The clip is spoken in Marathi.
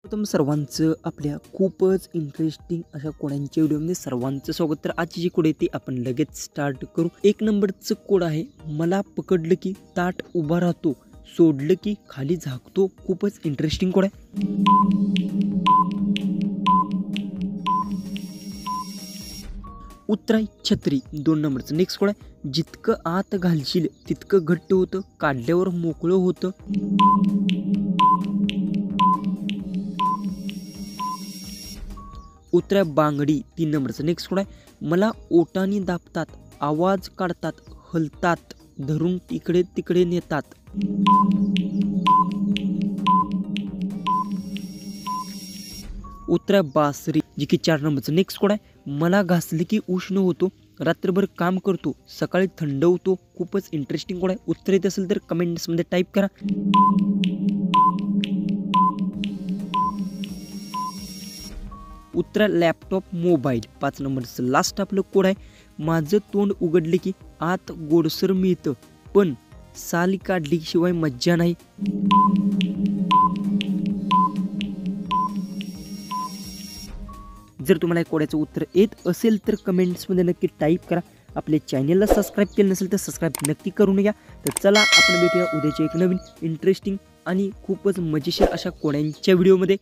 प्रथम सर्वांचं आपल्या खूपच इंटरेस्टिंग अशा कोड्यांच्या व्हिडिओमध्ये सर्वांचं स्वागत। तर आजची जी कोड आहे ती आपण लगेच स्टार्ट करू। एक नंबरचं कोड आहे, मला पकडलं की ताट उभा राहतो, सोडलं की खाली झाकतो। खूपच इंटरेस्टिंग कोड आहे। उतराई छत्री 2 नंबरचं नेक्स्ट कोड आहे, जितकं आत घालशील तितकं घट्ट होतं, काढल्यावर मोकळं होतं। उतऱ्या बांगडी 3 नंबरचं नेक्स्ट कोड आहे, मला ओटानी दाबतात, आवाज काढतात, हलतात, धरून तिकडे तिकडे नेतात। उतऱ्या बासरी जी की 4 नंबरचं नेक्स्ट कोड आहे, मला घासले की उष्ण होतो, रात्रभर काम करतो, सकाळी थंड होतो। खूपच इंटरेस्टिंग कोड आहे। उत्तर येत असेल तर कमेंट्समध्ये टाईप करा। उत्तर लॅपटॉप मोबाईल 5 नंबरचं लास्ट आपलं कोड आहे, माझं तोंड उघडले की आत गोडसर मिळतं, पण साल काढल्याशिवाय मज्जा नाही। जर तुम्हाला या कोड्याचं उत्तर येत असेल तर कमेंट्समध्ये नक्की टाईप करा। आपल्या चॅनलला सबस्क्राईब केलं नसेल तर सबस्क्राईब नक्की करून घ्या। तर चला आपण भेटूया उद्याच्या एक नवीन इंटरेस्टिंग आणि खूपच मजेशीर अशा कोड्यांच्या व्हिडिओमध्ये।